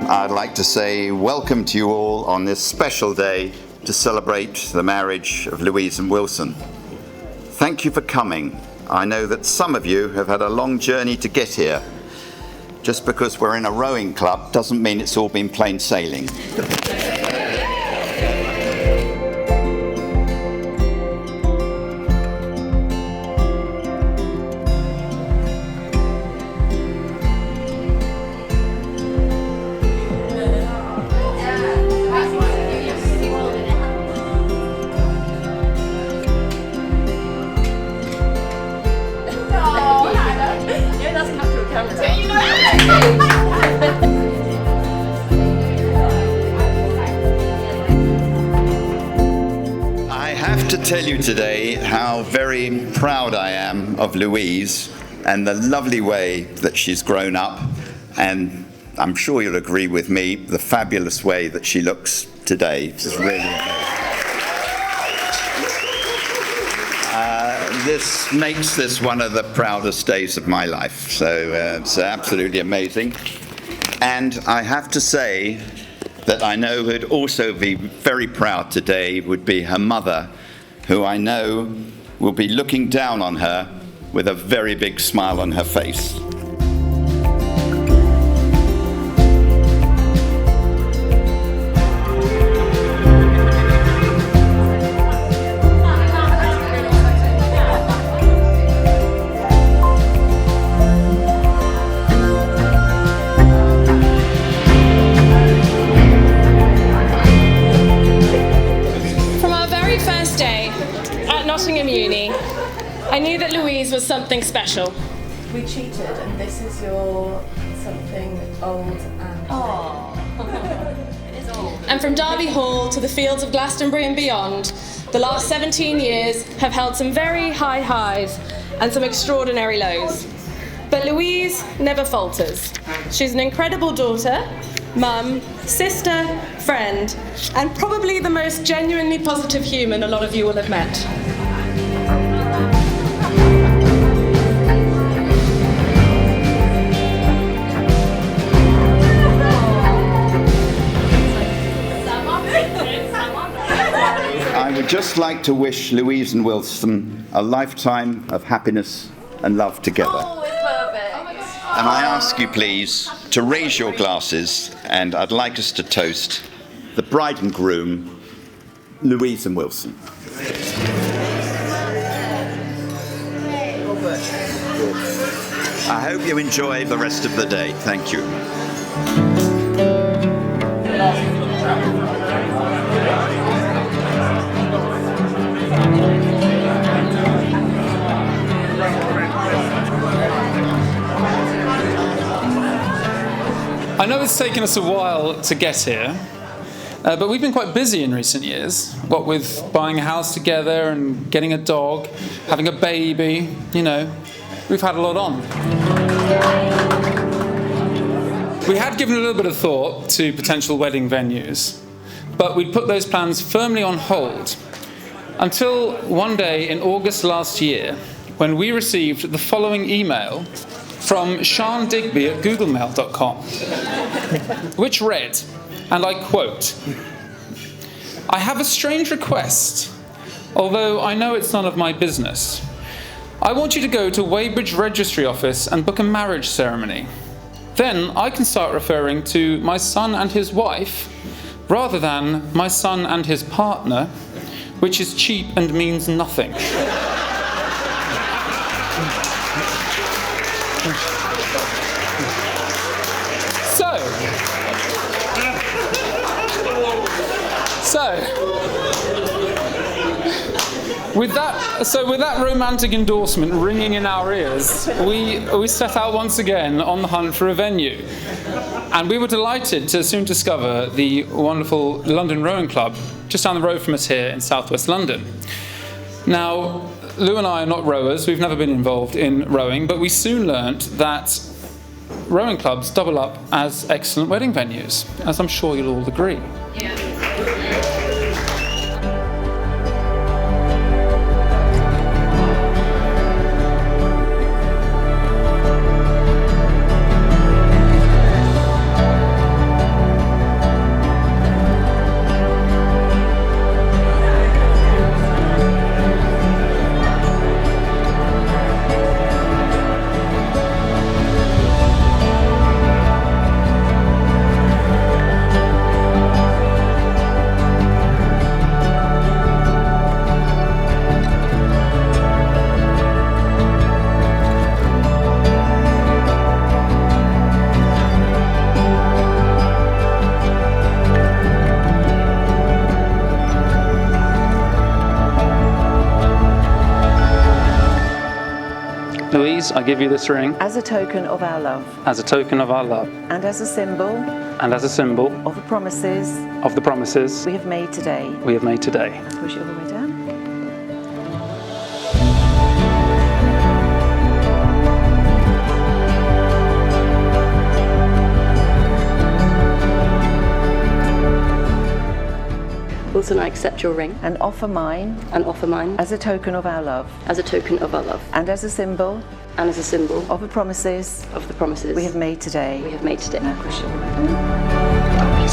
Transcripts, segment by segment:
I'd like to say welcome to you all on this special day to celebrate the marriage of Louise and Wilson. Thank you for coming. I know that some of you have had a long journey to get here. Just because we're in a rowing club doesn't mean it's all been plain sailing. I have to tell you today how very proud I am of Louise and the lovely way that she's grown up, and I'm sure you'll agree with me, the fabulous way that she looks today. It's really amazing. This makes this one of the proudest days of my life, so it's absolutely amazing. And I have to say that I know who'd also be very proud today would be her mother, who I know will be looking down on her with a very big smile on her face. I knew that Louise was something special. We cheated, and this is your something old and... Aww. It is old. And from Derby Hall to the fields of Glastonbury and beyond, the last 17 years have held some very high highs and some extraordinary lows. But Louise never falters. She's an incredible daughter, mum, sister, friend, and probably the most genuinely positive human a lot of you will have met. I would just like to wish Louise and Wilson a lifetime of happiness and love together. Oh, it's perfect. Oh my God. And I ask you please to raise your glasses, and I'd like us to toast the bride and groom, Louise and Wilson. I hope you enjoy the rest of the day. Thank you. I know it's taken us a while to get here, but we've been quite busy in recent years, what with buying a house together and getting a dog, having a baby, you know, we've had a lot on. We had given a little bit of thought to potential wedding venues, but we'd put those plans firmly on hold until one day in August last year when we received the following email from Sean Digby at googlemail.com, which read, and I quote, "I have a strange request, although I know it's none of my business. I want you to go to Weybridge Registry Office and book a marriage ceremony. Then I can start referring to my son and his wife rather than my son and his partner, which is cheap and means nothing." So with that romantic endorsement ringing in our ears, we set out once again on the hunt for a venue. And we were delighted to soon discover the wonderful London Rowing Club just down the road from us here in southwest London. Now, Lou and I are not rowers, we've never been involved in rowing, but we soon learnt that rowing clubs double up as excellent wedding venues, as I'm sure you'll all agree. Yeah. Louise, I give you this ring as a token of our love as a token of our love and as a symbol and as a symbol of the promises of the promises we have made today. we have made today. Push it all the way down. Wilson, I accept your ring And offer mine and offer mine as a token of our love as a token of our love and as a symbol and as a symbol of the promises of the promises we have made today. we have made today. Now push it all the way down.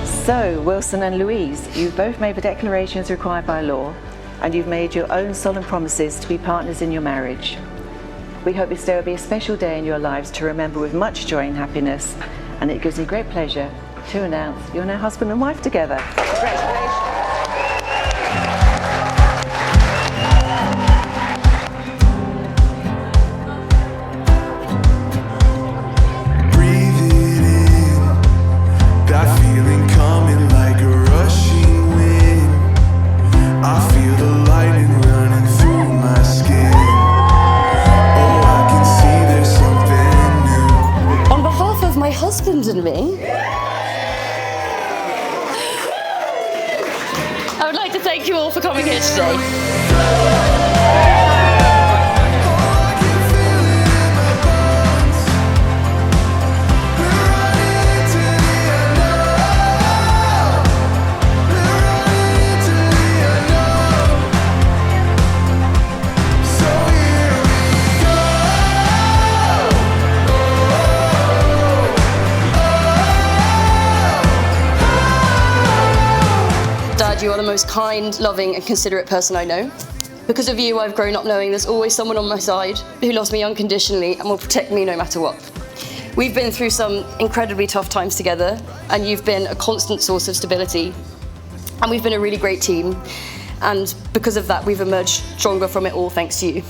So, Wilson and Louise, you've both made the declarations required by law, and you've made your own solemn promises to be partners in your marriage. We hope this day will be a special day in your lives to remember with much joy and happiness, and it gives me great pleasure to announce you're now husband and wife together. Congratulations. Breathe it in, that feeling coming like a rushing wind. I feel the lightning running through my skin. Oh, I can see there's something new. On behalf of my husband and me, I would like to thank you all for coming here today. Dad, you are the most kind, loving and considerate person I know. Because of you, I've grown up knowing there's always someone on my side who loves me unconditionally and will protect me no matter what. We've been through some incredibly tough times together, and you've been a constant source of stability. And we've been a really great team, and because of that, we've emerged stronger from it all thanks to you.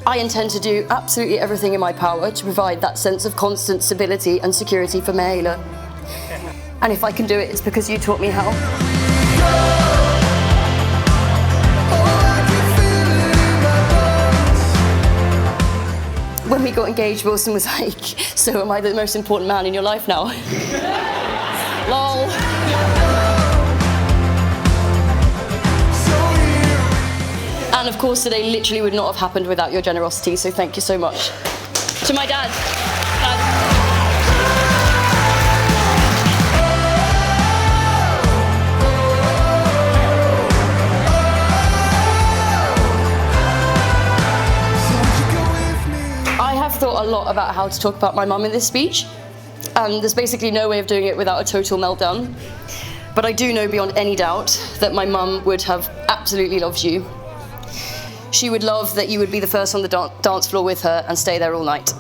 I intend to do absolutely everything in my power to provide that sense of constant stability and security for Mihaela. And if I can do it, it's because you taught me how. When we got engaged, Wilson was like, so am I the most important man in your life now? Lol. And of course, today literally would not have happened without your generosity, so thank you so much. To my dad. Dad. I've thought a lot about how to talk about my mum in this speech, and there's basically no way of doing it without a total meltdown. But I do know beyond any doubt that my mum would have absolutely loved you. She would love that you would be the first on the dance floor with her and stay there all night.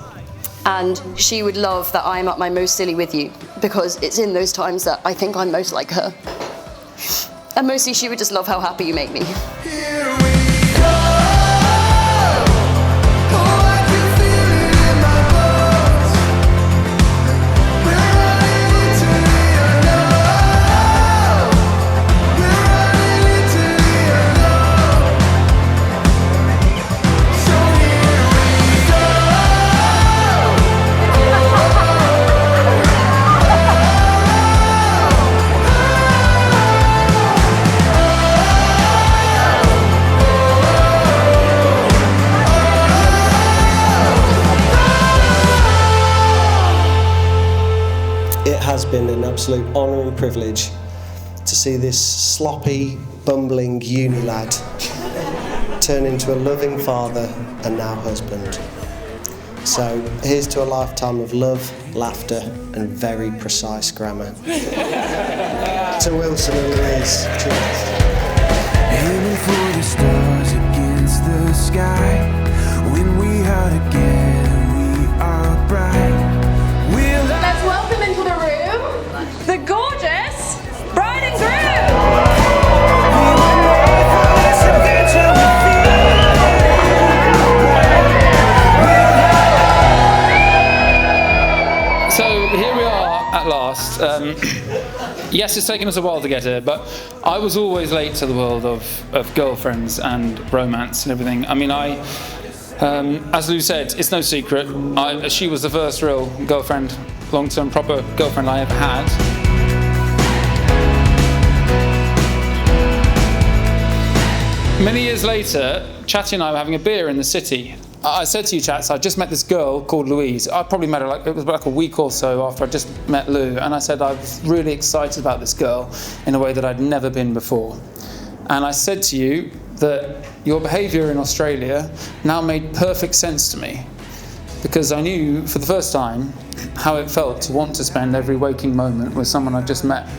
And she would love that I'm at my most silly with you, because it's in those times that I think I'm most like her. And mostly she would just love how happy you make me. Here we go. It has been an absolute honour and privilege to see this sloppy, bumbling uni lad turn into a loving father and now husband. So here's to a lifetime of love, laughter and very precise grammar. To Wilson and Louise. Cheers. Aiming for the stars against the sky. When we are together, we are bright. Let's welcome into the room the gorgeous bride and groom. So here we are at last. Yes, it's taken us a while to get here, but I was always late to the world of girlfriends and romance and everything. I mean, as Lou said, it's no secret, she was the first real girlfriend, long-term proper girlfriend I ever had. Many years later, Chatty and I were having a beer in the city. I said to you, Chats, I just met this girl called Louise. I probably met her, it was like a week or so after I just met Lou, and I said I was really excited about this girl in a way that I'd never been before. And I said to you that your behaviour in Australia now made perfect sense to me, because I knew for the first time how it felt to want to spend every waking moment with someone I'd just met.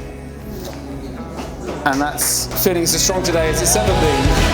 And that's feeling as strong today as it's ever been.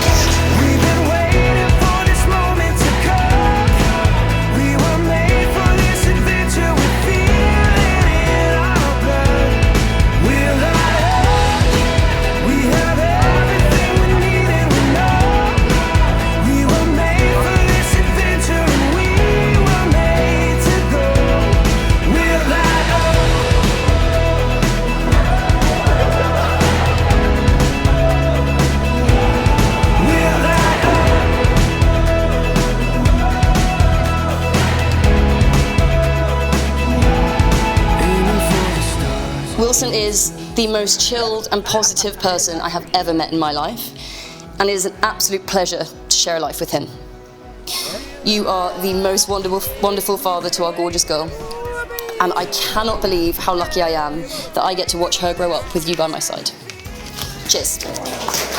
Wilson is the most chilled and positive person I have ever met in my life, and it is an absolute pleasure to share a life with him. You are the most wonderful father to our gorgeous girl, and I cannot believe how lucky I am that I get to watch her grow up with you by my side. Cheers.